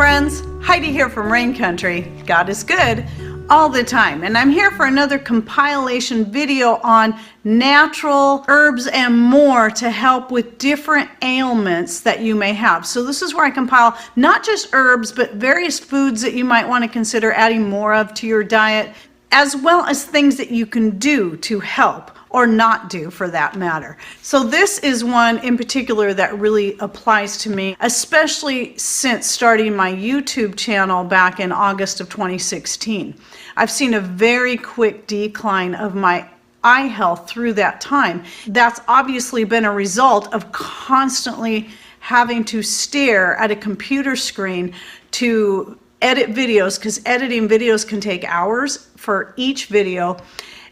friends, Heidi here from Rain Country. God is good all the time, and I'm here for another compilation video on natural herbs and more to help with different ailments that you may have. So this is where I compile not just herbs, but various foods that you might want to consider adding more of to your diet, as well as things that you can do to help, or not do for that matter. So this is one in particular that really applies to me, especially since starting my YouTube channel back in August of 2016. I've seen a very quick decline of my eye health through that time. That's obviously been a result of constantly having to stare at a computer screen to edit videos, because editing videos can take hours for each video,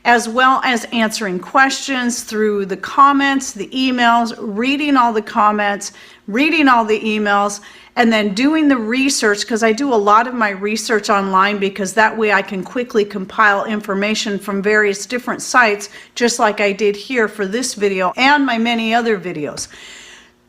as well as answering questions through the comments, the emails, reading all the comments, reading all the emails, and then doing the research, because I do a lot of my research online, because that way I can quickly compile information from various different sites, just like I did here for this video and my many other videos.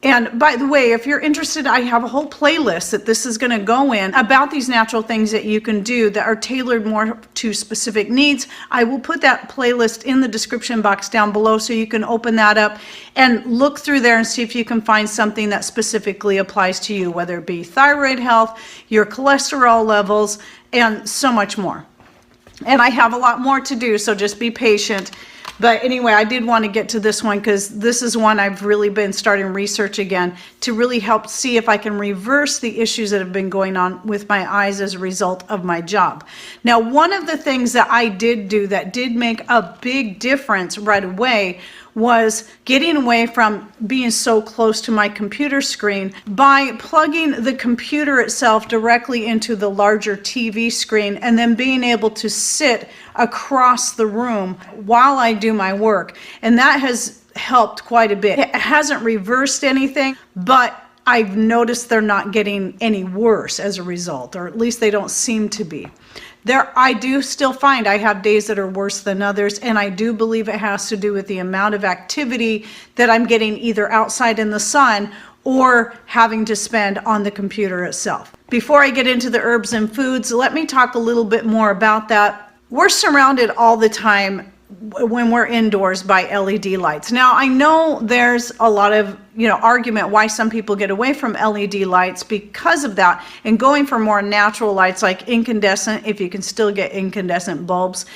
And by the way, if you're interested, I have a whole playlist that this is going to go in about these natural things that you can do that are tailored more to specific needs. I will put that playlist in the description box down below, so you can open that up and look through there and see if you can find something that specifically applies to you, whether it be thyroid health, your cholesterol levels, and so much more. And I have a lot more to do, so just be patient. But anyway, I did want to get to this one because this is one I've really been starting research again to really help see if I can reverse the issues that have been going on with my eyes as a result of my job. Now, one of the things that I did do that did make a big difference right away was getting away from being so close to my computer screen by plugging the computer itself directly into the larger TV screen, and then being able to sit across the room while I do my work. And that has helped quite a bit. It hasn't reversed anything, but I've noticed they're not getting any worse as a result, or at least they don't seem to be. I do still find I have days that are worse than others, and I do believe it has to do with the amount of activity that I'm getting either outside in the sun or having to spend on the computer itself. Before I get into the herbs and foods, let me talk a little bit more about that. We're surrounded all the time when we're indoors by LED lights. Now, I know there's a lot of argument why some people get away from LED lights because of that, and going for more natural lights like incandescent, if you can still get incandescent bulbs,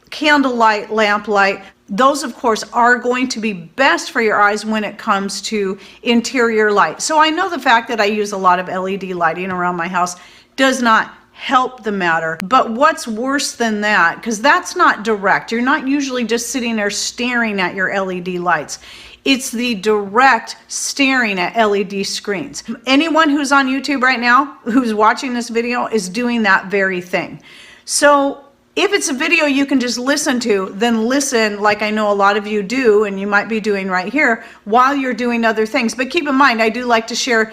candlelight, lamplight. Those, of course, are going to be best for your eyes when it comes to interior light. So I know the fact that I use a lot of LED lighting around my house does not help the matter. But what's worse than that, because that's not direct. You're not usually just sitting there staring at your LED lights. It's the direct staring at LED screens. Anyone who's on YouTube right now, who's watching this video, is doing that very thing. So if it's a video you can just listen to, then listen like I know a lot of you do, and you might be doing right here, while you're doing other things. But keep in mind, I do like to share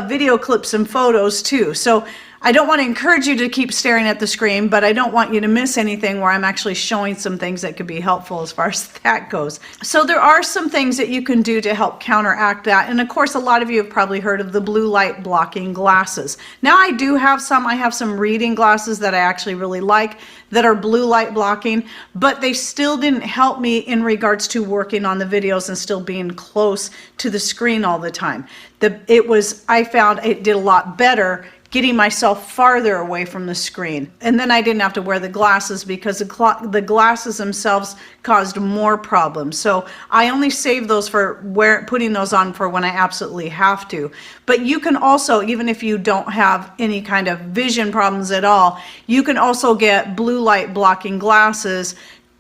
video clips and photos too. So I don't want to encourage you to keep staring at the screen, but I don't want you to miss anything where I'm actually showing some things that could be helpful as far as that goes. So there are some things that you can do to help counteract that. And of course, a lot of you have probably heard of the blue light blocking glasses. Now, I do have some. I have some reading glasses that I actually really like that are blue light blocking, but they still didn't help me in regards to working on the videos and still being close to the screen all the time. I found it did a lot better getting myself farther away from the screen. And then I didn't have to wear the glasses, because the glasses themselves caused more problems. So I only save those for putting those on for when I absolutely have to. But you can also, even if you don't have any kind of vision problems at all, you can also get blue light blocking glasses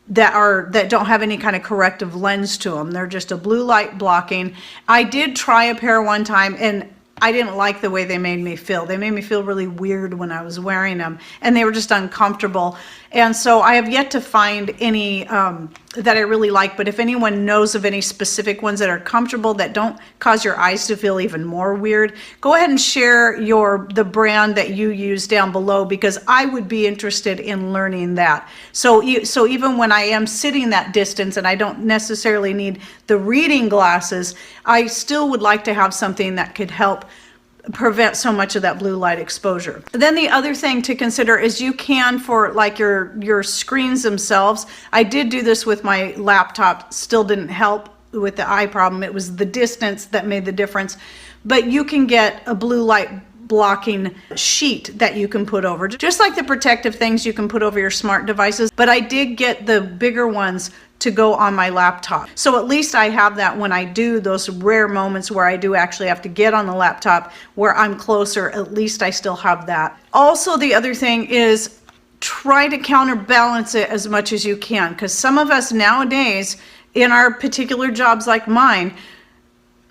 that don't have any kind of corrective lens to them. They're just a blue light blocking. I did try a pair one time, and I didn't like the way they made me feel. They made me feel really weird when I was wearing them, and they were just uncomfortable. And so I have yet to find any that I really like, but if anyone knows of any specific ones that are comfortable, that don't cause your eyes to feel even more weird, go ahead and share the brand that you use down below, because I would be interested in learning that. So even when I am sitting that distance and I don't necessarily need the reading glasses, I still would like to have something that could help prevent so much of that blue light exposure. Then the other thing to consider is you can, for like your screens themselves, I did do this with my laptop, still didn't help with the eye problem. It was the distance that made the difference. But you can get a blue light blocking sheet that you can put over, just like the protective things you can put over your smart devices. But I did get the bigger ones to go on my laptop. So at least I have that when I do those rare moments where I do actually have to get on the laptop where I'm closer, at least I still have that. Also, the other thing is try to counterbalance it as much as you can, because some of us nowadays in our particular jobs like mine,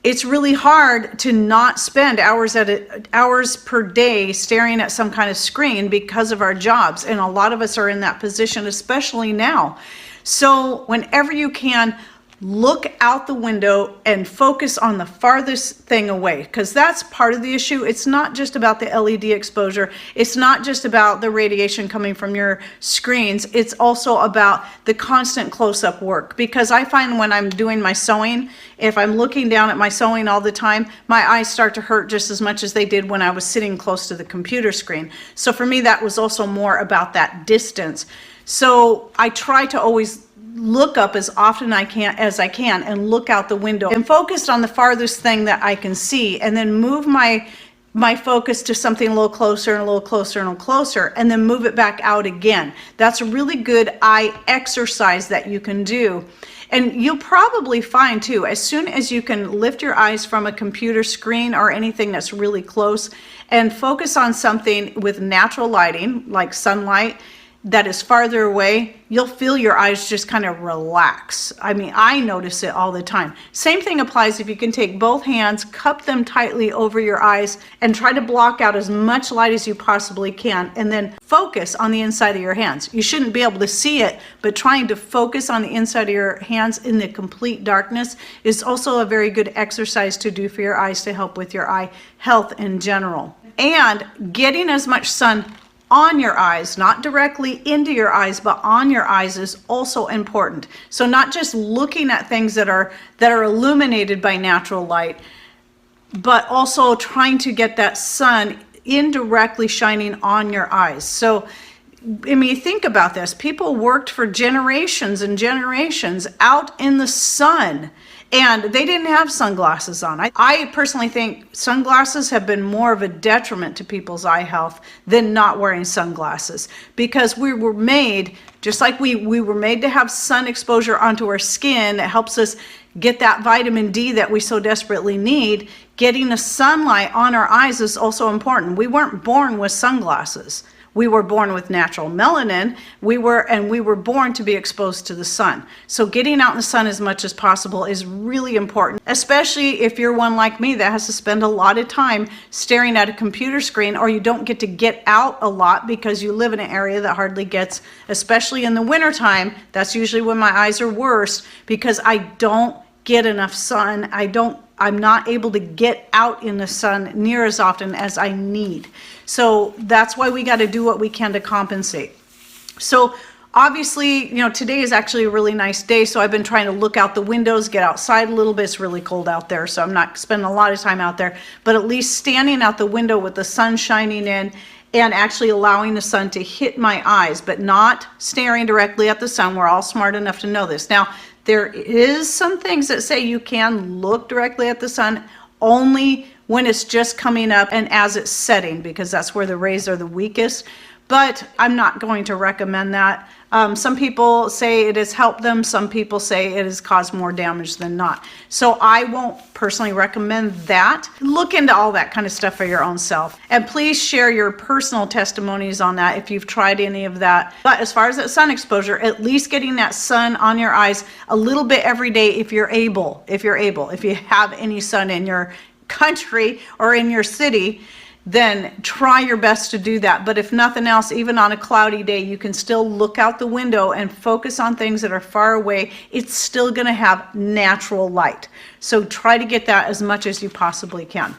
it's really hard to not spend hours per day staring at some kind of screen because of our jobs. And a lot of us are in that position, especially now. So whenever you can, look out the window and focus on the farthest thing away, because that's part of the issue. It's not just about the LED exposure. It's not just about the radiation coming from your screens. It's also about the constant close-up work, because I find when I'm doing my sewing, if I'm looking down at my sewing all the time, my eyes start to hurt just as much as they did when I was sitting close to the computer screen. So for me, that was also more about that distance. So I try to always look up as often as I can and look out the window and focus on the farthest thing that I can see, and then move my focus to something a little closer and a little closer and a little closer, and then move it back out again. That's a really good eye exercise that you can do. And you'll probably find too, as soon as you can lift your eyes from a computer screen or anything that's really close and focus on something with natural lighting, like sunlight, that is farther away, you'll feel your eyes just kind of relax. I mean, I notice it all the time. Same thing applies if you can take both hands, cup them tightly over your eyes, and try to block out as much light as you possibly can, and then focus on the inside of your hands. You shouldn't be able to see it, but trying to focus on the inside of your hands in the complete darkness is also a very good exercise to do for your eyes to help with your eye health in general. And getting as much sun on your eyes, not directly into your eyes, but on your eyes, is also important. So not just looking at things that are illuminated by natural light, but also trying to get that sun indirectly shining on your eyes. So I mean, think about this. People worked for generations and generations out in the sun, and they didn't have sunglasses on. I personally think sunglasses have been more of a detriment to people's eye health than not wearing sunglasses, because we were made, just like we were made to have sun exposure onto our skin that helps us get that vitamin D that we so desperately need. Getting the sunlight on our eyes is also important. We weren't born with sunglasses. We were born with natural melanin. We were born to be exposed to the sun. So getting out in the sun as much as possible is really important, especially if you're one like me that has to spend a lot of time staring at a computer screen, or you don't get to get out a lot because you live in an area that hardly gets, especially in the wintertime, that's usually when my eyes are worst, because I don't get enough sun. I'm not able to get out in the sun near as often as I need. So that's why we got to do what we can to compensate. So obviously, today is actually a really nice day, so I've been trying to look out the windows, get outside a little bit. It's really cold out there, so I'm not spending a lot of time out there, but at least standing out the window with the sun shining in and actually allowing the sun to hit my eyes, but not staring directly at the sun. We're all smart enough to know this. Now, there is some things that say you can look directly at the sun only when it's just coming up and as it's setting, because that's where the rays are the weakest. But I'm not going to recommend that. Some people say it has helped them. Some people say it has caused more damage than not. So I won't personally recommend that. Look into all that kind of stuff for your own self. And please share your personal testimonies on that if you've tried any of that. But as far as that sun exposure, at least getting that sun on your eyes a little bit every day if you're able, if you have any sun in your country or in your city, then try your best to do that. But if nothing else, even on a cloudy day, you can still look out the window and focus on things that are far away. It's still going to have natural light. So try to get that as much as you possibly can.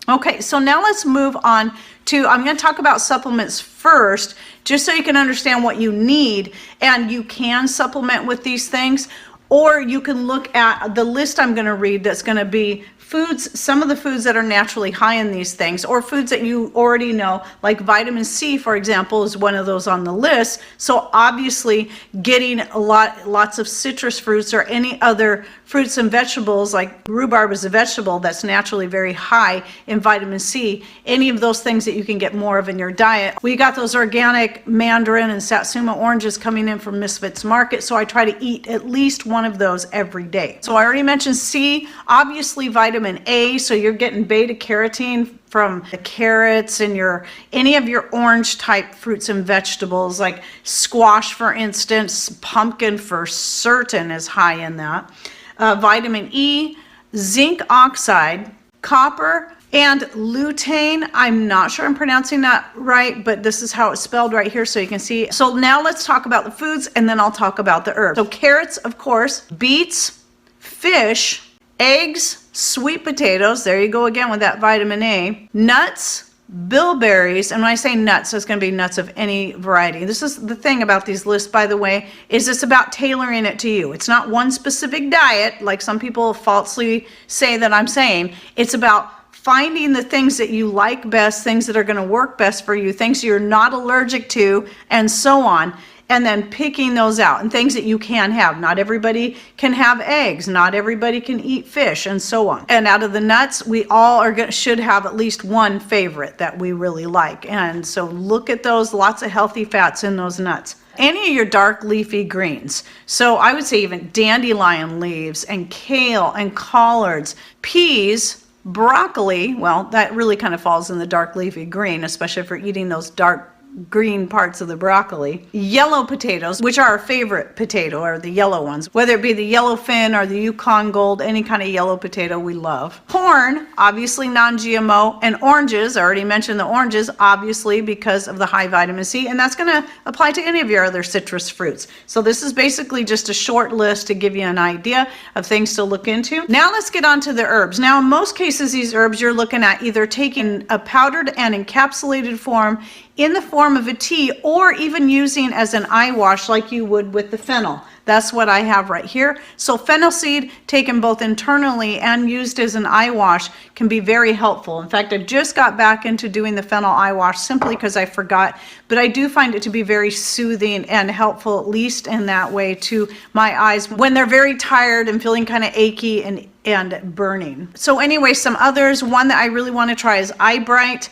Okay, so now let's move on to, I'm going to talk about supplements first, just so you can understand what you need. And you can supplement with these things, Or you can look at the list I'm going to read that's going to be foods, some of the foods that are naturally high in these things, or foods that you already know, like vitamin C, for example, is one of those on the list. So obviously getting lots of citrus fruits or any other fruits and vegetables, like rhubarb is a vegetable that's naturally very high in vitamin C. Any of those things that you can get more of in your diet. We got those organic mandarin and satsuma oranges coming in from Misfits Market, so I try to eat at least one of those every day. So I already mentioned C, obviously vitamin A, so you're getting beta carotene from the carrots and any of your orange type fruits and vegetables, like squash, for instance. Pumpkin for certain is high in that. Vitamin E, zinc oxide, copper, and lutein. I'm not sure I'm pronouncing that right, but this is how it's spelled right here so you can see. So now let's talk about the foods, and then I'll talk about the herbs. So carrots, of course, beets, fish, eggs, sweet potatoes, there you go again with that vitamin A, nuts, bilberries, and when I say nuts, it's going to be nuts of any variety. This is the thing about these lists, by the way, is it's about tailoring it to you. It's not one specific diet, like some people falsely say that I'm saying. It's about finding the things that you like best, things that are going to work best for you, things you're not allergic to, and so on. And then picking those out, and things that you can have. Not everybody can have eggs, not everybody can eat fish, and so on. And out of the nuts, we all should have at least one favorite that we really like. And so look at those, lots of healthy fats in those nuts. Any of your dark leafy greens. So I would say even dandelion leaves and kale and collards, peas, broccoli, well, that really kind of falls in the dark leafy green, especially if you're eating those dark green parts of the broccoli. Yellow potatoes, which are our favorite potato, are the yellow ones, whether it be the yellow fin or the Yukon Gold, any kind of yellow potato we love. Corn, obviously non-GMO, and oranges, I already mentioned the oranges, obviously because of the high vitamin C, and that's going to apply to any of your other citrus fruits. So this is basically just a short list to give you an idea of things to look into. Now let's get on to the herbs. Now in most cases, these herbs you're looking at either taking a powdered and encapsulated form in the form of a tea, or even using as an eye wash like you would with the fennel. That's what I have right here. So fennel seed taken both internally and used as an eye wash can be very helpful. In fact, I just got back into doing the fennel eye wash simply because I forgot, but I do find it to be very soothing and helpful, at least in that way, to my eyes when they're very tired and feeling kind of achy and burning. So anyway, some others, one that I really want to try is Eye Bright.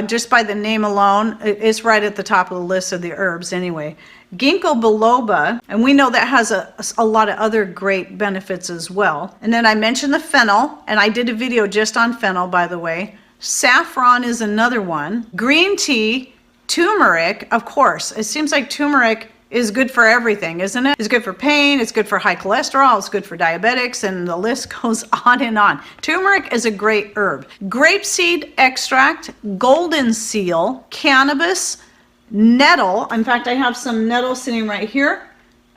Just by the name alone, it's right at the top of the list of the herbs anyway. Ginkgo biloba, and we know that has a lot of other great benefits as well. And then I mentioned the fennel, and I did a video just on fennel, by the way. Saffron is another one. Green tea, turmeric, of course. It seems like turmeric is good for everything, isn't it? It's good for pain, it's good for high cholesterol, it's good for diabetics, and the list goes on and on. Turmeric is a great herb. Grapeseed extract, golden seal, cannabis, nettle. In fact, I have some nettle sitting right here.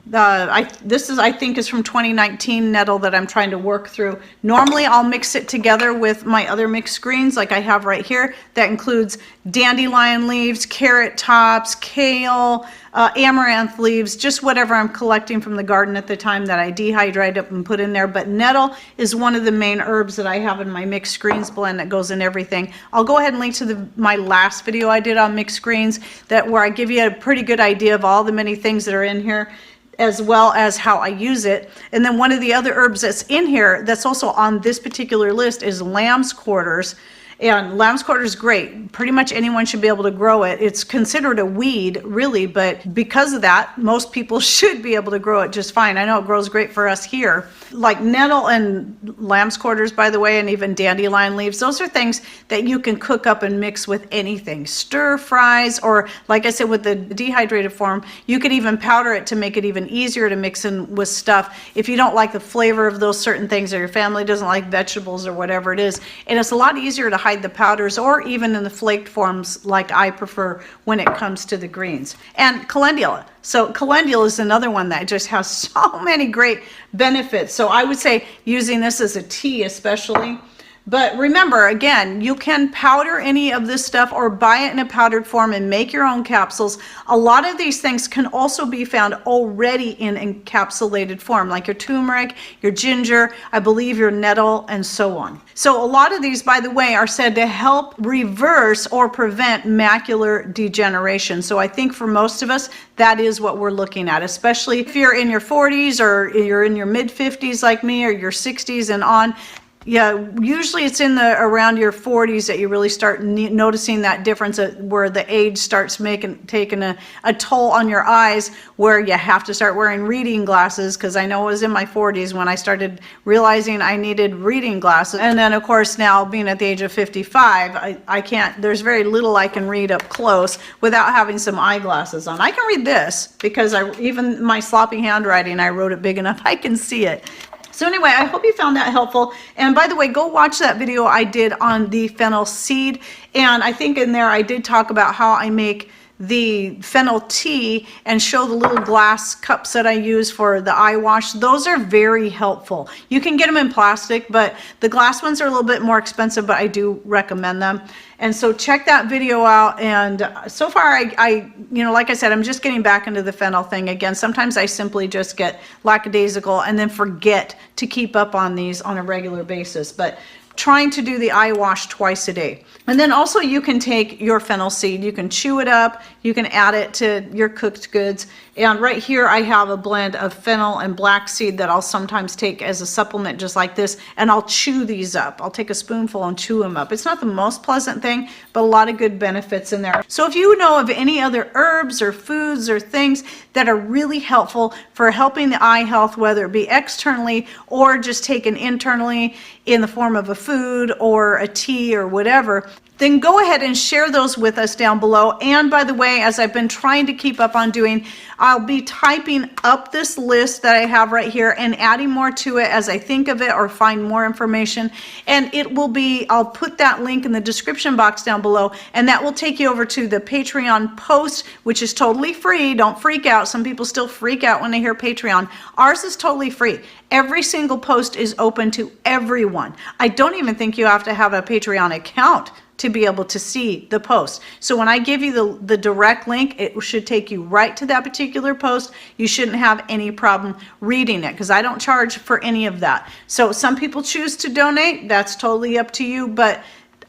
This is, I think, is from 2019 nettle that I'm trying to work through. Normally I'll mix it together with my other mixed greens like I have right here. That includes dandelion leaves, carrot tops, kale, amaranth leaves, just whatever I'm collecting from the garden at the time that I dehydrate up and put in there. But nettle is one of the main herbs that I have in my mixed greens blend that goes in everything. I'll go ahead and link to my last video I did on mixed greens, where I give you a pretty good idea of all the many things that are in here, as well as how I use it. And then one of the other herbs that's in here that's also on this particular list is lamb's quarters. And lamb's quarter is great. Pretty much anyone should be able to grow it. It's considered a weed, really, but because of that, most people should be able to grow it just fine. I know it grows great for us here. Like nettle and lamb's quarters, by the way, and even dandelion leaves, those are things that you can cook up and mix with anything. Stir fries, or like I said, with the dehydrated form, you could even powder it to make it even easier to mix in with stuff if you don't like the flavor of those certain things, or your family doesn't like vegetables or whatever it is. And it's a lot easier to hide the powders, or even in the flaked forms like I prefer when it comes to the greens. And calendula. So calendula is another one that just has so many great benefits. So I would say using this as a tea especially. But remember, again, you can powder any of this stuff or buy it in a powdered form and make your own capsules. A lot of these things can also be found already in encapsulated form, like your turmeric, your ginger, I believe your nettle, and so on. So a lot of these, by the way, are said to help reverse or prevent macular degeneration. So I think for most of us, that is what we're looking at, especially if you're in your 40s or you're in your mid 50s like me, or your 60s and on. Yeah, usually it's in the around your 40s that you really start noticing that difference, where the age starts taking a toll on your eyes, where you have to start wearing reading glasses, because I know it was in my 40s when I started realizing I needed reading glasses. And then of course now, being at the age of 55, I can't, there's very little I can read up close without having some eyeglasses on. I can read this because even my sloppy handwriting, I wrote it big enough I can see it. So anyway, I hope you found that helpful. And by the way, go watch that video I did on the fennel seed. And I think in there I did talk about how I make the fennel tea and show the little glass cups that I use for the eye wash. Those are very helpful. You can get them in plastic, but the glass ones are a little bit more expensive, but I do recommend them. And so check that video out. And so far, you know, like I said, I'm just getting back into the fennel thing again. Sometimes I simply just get lackadaisical and then forget to keep up on these on a regular basis. But trying to do the eye wash twice a day. And then also you can take your fennel seed, you can chew it up, you can add it to your cooked goods. And right here I have a blend of fennel and black seed that I'll sometimes take as a supplement just like this, and I'll chew these up. I'll take a spoonful and chew them up. It's not the most pleasant thing, but a lot of good benefits in there. So if you know of any other herbs or foods or things that are really helpful for helping the eye health, whether it be externally or just taken internally in the form of a food or a tea or whatever, then go ahead and share those with us down below. And by the way, as I've been trying to keep up on doing, I'll be typing up this list that I have right here and adding more to it as I think of it or find more information. And it will be, I'll put that link in the description box down below, and that will take you over to the Patreon post, which is totally free. Don't freak out. Some people still freak out when they hear Patreon. Ours is totally free. Every single post is open to everyone. I don't even think you have to have a Patreon account to be able to see the post. So when I give you the direct link, it should take you right to that particular post. You shouldn't have any problem reading it, because I don't charge for any of that. So some people choose to donate. That's totally up to you, but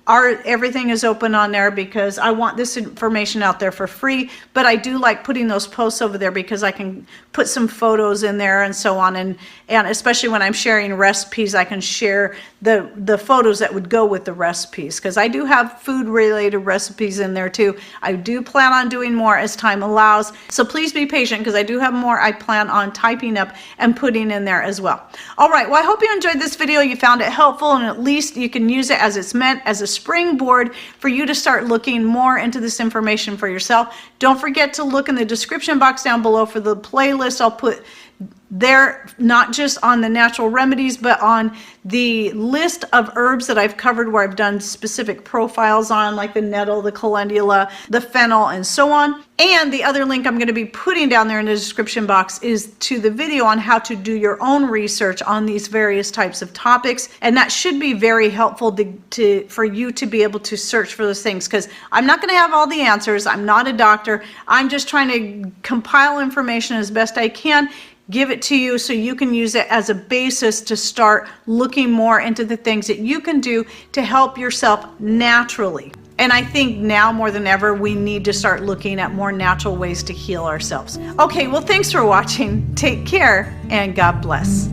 everything is open on there because I want this information out there for free. But I do like putting those posts over there because I can put some photos in there and so on, and especially when I'm sharing recipes, I can share the photos that would go with the recipes, because I do have food related recipes in there too. I do plan on doing more as time allows, so please be patient, because I do have more I plan on typing up and putting in there as well. All right, well, I hope you enjoyed this video, you found it helpful, and at least you can use it as it's meant, as a springboard for you to start looking more into this information for yourself. Don't forget to look in the description box down below for the playlist I'll put there, not just on the natural remedies, but on the list of herbs that I've covered, where I've done specific profiles on, like the nettle, the calendula, the fennel, and so on. And the other link I'm going to be putting down there in the description box is to the video on how to do your own research on these various types of topics. And that should be very helpful for you to be able to search for those things, because I'm not going to have all the answers. I'm not a doctor. I'm just trying to compile information as best I can, give it to you so you can use it as a basis to start looking more into the things that you can do to help yourself naturally. And I think now more than ever, we need to start looking at more natural ways to heal ourselves. Okay, well, thanks for watching. Take care and God bless.